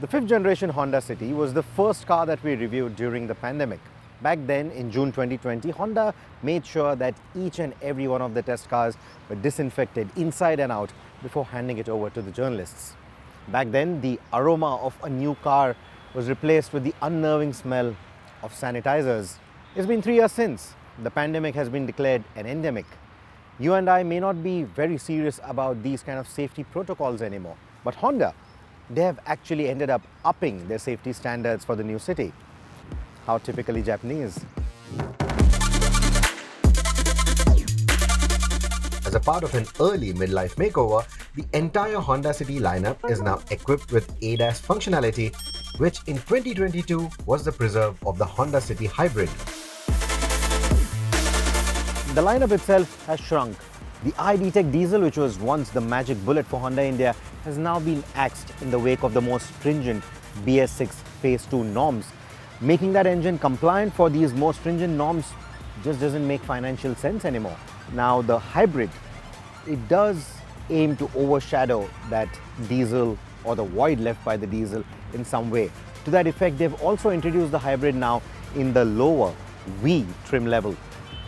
The fifth generation Honda City was the first car that we reviewed during the pandemic. Back then, in June 2020, Honda made sure that each and every one of the test cars were disinfected inside and out before handing it over to the journalists. Back then, the aroma of a new car was replaced with the unnerving smell of sanitizers. It's been 3 years since. The pandemic has been declared an endemic. You and I may not be very serious about these kind of safety protocols anymore, but Honda, they have actually ended up upping their safety standards for the new city. How typically Japanese. As a part of an early midlife makeover, the entire Honda City lineup is now equipped with ADAS functionality, which in 2022 was the preserve of the Honda City Hybrid. The lineup itself has shrunk. The iD-Tech diesel, which was once the magic bullet for Honda India, has now been axed in the wake of the more stringent BS6 Phase 2 norms. Making that engine compliant for these more stringent norms just doesn't make financial sense anymore. Now the hybrid, it does aim to overshadow that diesel or the void left by the diesel in some way. To that effect, they've also introduced the hybrid now in the lower V trim level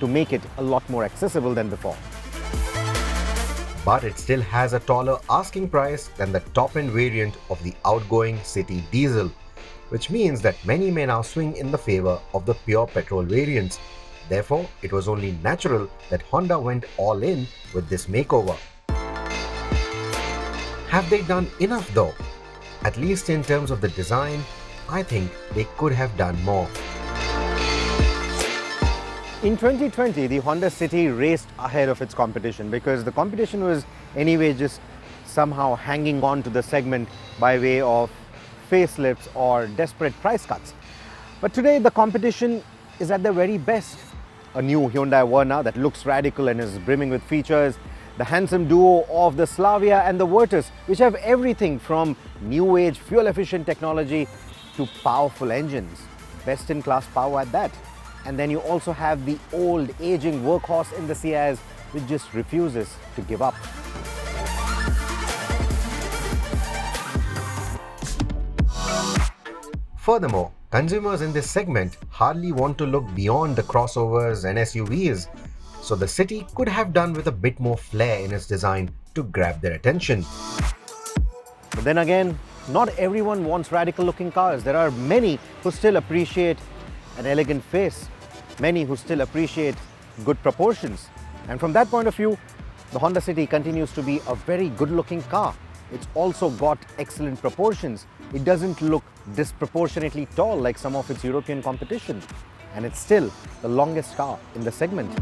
to make it a lot more accessible than before. But it still has a taller asking price than the top-end variant of the outgoing City diesel, which means that many may now swing in the favor of the pure petrol variants. Therefore, it was only natural that Honda went all in with this makeover. Have they done enough though? At least in terms of the design, I think they could have done more. In 2020, the Honda City raced ahead of its competition because the competition was anyway just somehow hanging on to the segment by way of facelifts or desperate price cuts. But today the competition is at their very best. A new Hyundai Verna that looks radical and is brimming with features, the handsome duo of the Slavia and the Virtus, which have everything from new age fuel efficient technology to powerful engines, best in class power at that. And then you also have the old aging workhorse in the Ciaz, which just refuses to give up. Furthermore, consumers in this segment hardly want to look beyond the crossovers and SUVs, so the City could have done with a bit more flair in its design to grab their attention. But then again, not everyone wants radical looking cars. There are many who still appreciate an elegant face, many who still appreciate good proportions. And from that point of view, the Honda City continues to be a very good looking car. It's also got excellent proportions. It doesn't look disproportionately tall like some of its European competition. And it's still the longest car in the segment.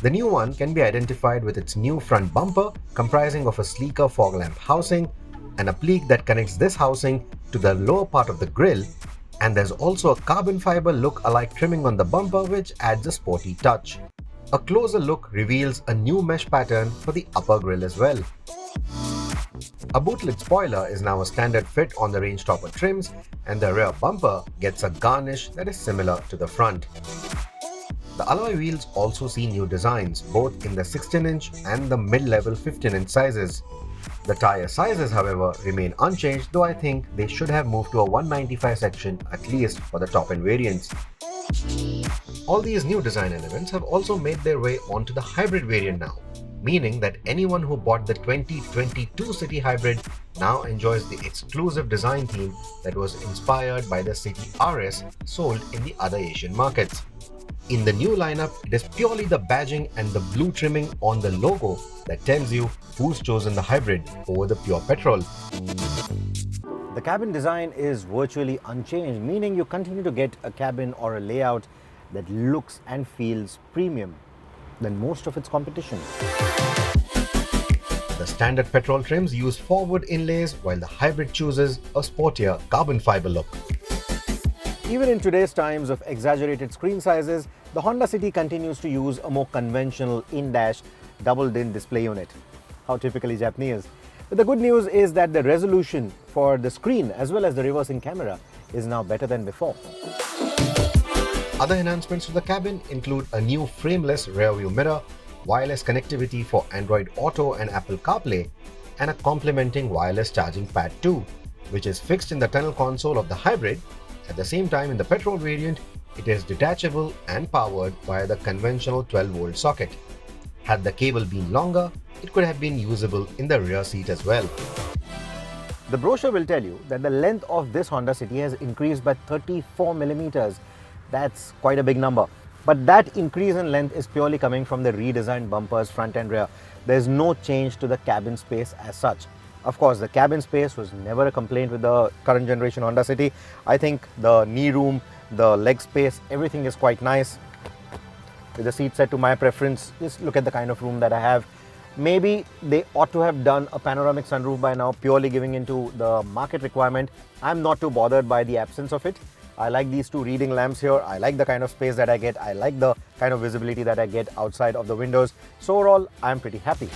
The new one can be identified with its new front bumper comprising of a sleeker fog lamp housing and a pleat that connects this housing to the lower part of the grille, and there's also a carbon fiber look-alike trimming on the bumper which adds a sporty touch. A closer look reveals a new mesh pattern for the upper grille as well. A boot-lid spoiler is now a standard fit on the range topper trims, and the rear bumper gets a garnish that is similar to the front. The alloy wheels also see new designs, both in the 16-inch and the mid-level 15-inch sizes. The tyre sizes, however, remain unchanged, though I think they should have moved to a 195 section at least for the top-end variants. All these new design elements have also made their way onto the hybrid variant now, meaning that anyone who bought the 2022 City Hybrid now enjoys the exclusive design theme that was inspired by the City RS sold in the other Asian markets. In the new lineup, it is purely the badging and the blue trimming on the logo that tells you who's chosen the hybrid over the pure petrol. The cabin design is virtually unchanged, meaning you continue to get a cabin or a layout that looks and feels premium than most of its competition. The standard petrol trims use forward inlays while the hybrid chooses a sportier carbon fiber look. Even in today's times of exaggerated screen sizes, the Honda City continues to use a more conventional in-dash double-din display unit. How typically Japanese. But the good news is that the resolution for the screen as well as the reversing camera is now better than before. Other enhancements to the cabin include a new frameless rear-view mirror, wireless connectivity for Android Auto and Apple CarPlay, and a complementing wireless charging pad too. which is fixed in the tunnel console of the hybrid. At the same time, in the petrol variant, it is detachable and powered via the conventional 12-volt socket. Had the cable been longer, it could have been usable in the rear seat as well. The brochure will tell you that the length of this Honda City has increased by 34 millimeters. That's quite a big number. But that increase in length is purely coming from the redesigned bumpers front and rear. There's no change to the cabin space as such. Of course, the cabin space was never a complaint with the current generation Honda City. I think the knee room, the leg space, everything is quite nice. With the seat set to my preference, just look at the kind of room that I have. Maybe they ought to have done a panoramic sunroof by now, purely giving into the market requirement. I'm not too bothered by the absence of it. I like these two reading lamps here. I like the kind of space that I get. I like the kind of visibility that I get outside of the windows. So overall, I'm pretty happy.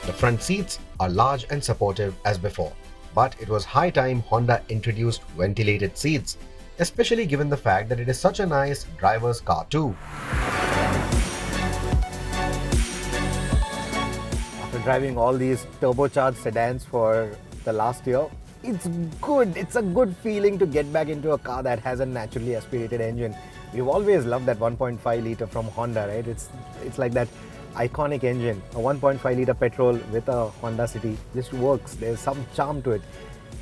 The front seats are large and supportive as before, but it was high time Honda introduced ventilated seats, especially given the fact that it is such a nice driver's car too. After driving all these turbocharged sedans for the last year, it's good. It's a good feeling to get back into a car that has a naturally aspirated engine. We've always loved that 1.5 litre from Honda, right? It's like that iconic engine. A 1.5 litre petrol with a Honda City just works. There's some charm to it.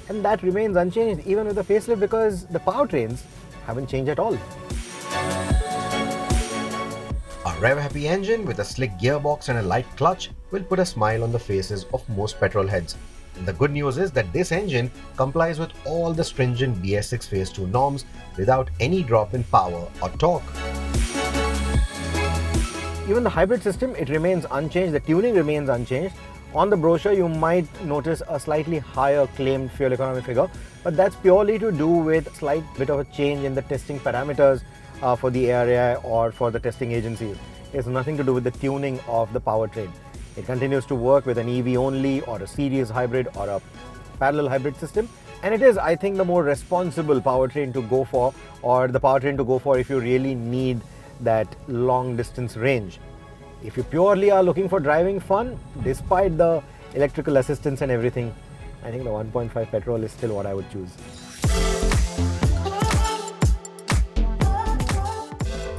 And that remains unchanged even with the facelift because the powertrains haven't changed at all. A rev-happy engine with a slick gearbox and a light clutch will put a smile on the faces of most petrol heads. And the good news is that this engine complies with all the stringent BS6 Phase 2 norms without any drop in power or torque. Even the hybrid system, it remains unchanged. The tuning remains unchanged. On the brochure, you might notice a slightly higher claimed fuel economy figure, but that's purely to do with a slight bit of a change in the testing parameters for the ARAI or for the testing agencies. It's nothing to do with the tuning of the powertrain. It continues to work with an EV only or a series hybrid or a parallel hybrid system. And it is, I think, the more responsible powertrain to go for, or the powertrain to go for if you really need that long distance range. If you purely are looking for driving fun, despite the electrical assistance and everything, I think the 1.5 petrol is still what I would choose.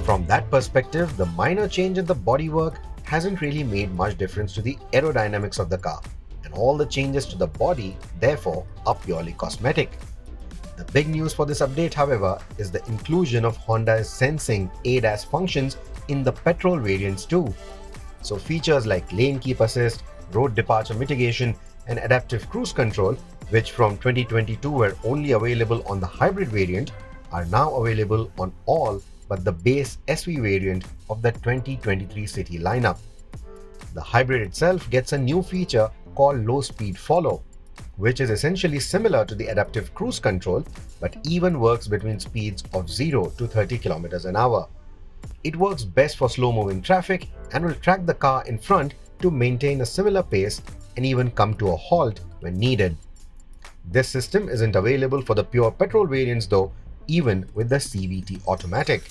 From that perspective, the minor change in the bodywork hasn't really made much difference to the aerodynamics of the car, and all the changes to the body, therefore, are purely cosmetic. The big news for this update, however, is the inclusion of Honda's sensing ADAS functions in the petrol variants too. So features like lane keep assist, road departure mitigation, and adaptive cruise control, which from 2022 were only available on the hybrid variant, are now available on all but the base SV variant of the 2023 City lineup. The hybrid itself gets a new feature called Low Speed Follow, which is essentially similar to the adaptive cruise control but even works between speeds of 0 to 30 km an hour. It works best for slow-moving traffic and will track the car in front to maintain a similar pace and even come to a halt when needed. This system isn't available for the pure petrol variants though, even with the CVT automatic.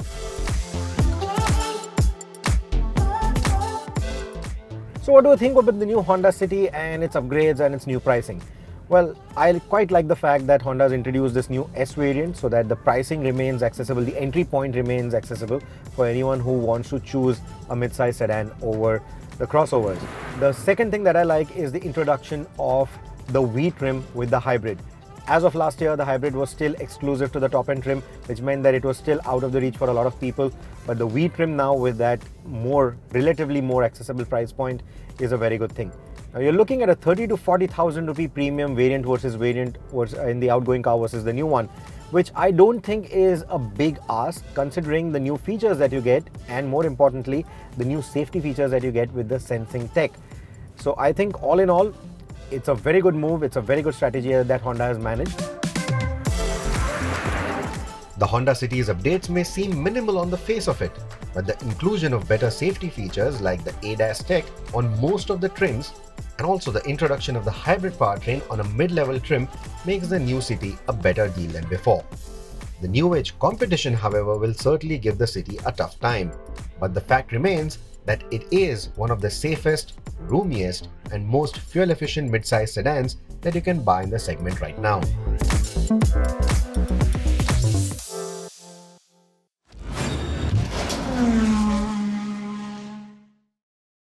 So what do you think about the new Honda City and its upgrades and its new pricing? Well, I quite like the fact that Honda has introduced this new S variant so that the pricing remains accessible, the entry point remains accessible for anyone who wants to choose a mid-size sedan over the crossovers. The second thing that I like is the introduction of the V trim with the hybrid. As of last year, the hybrid was still exclusive to the top-end trim, which meant that it was still out of the reach for a lot of people. But the V trim now with that relatively more accessible price point is a very good thing. Now you're looking at a 30 to 40,000 rupee premium variant in the outgoing car versus the new one, which I don't think is a big ask considering the new features that you get and more importantly, the new safety features that you get with the sensing tech. So I think all in all, it's a very good move. It's a very good strategy that Honda has managed. The Honda City's updates may seem minimal on the face of it, but the inclusion of better safety features like the ADAS tech on most of the trims and also the introduction of the hybrid powertrain on a mid-level trim makes the new City a better deal than before. The new age competition, however, will certainly give the City a tough time, but the fact remains that it is one of the safest, roomiest, and most fuel-efficient mid-size sedans that you can buy in the segment right now.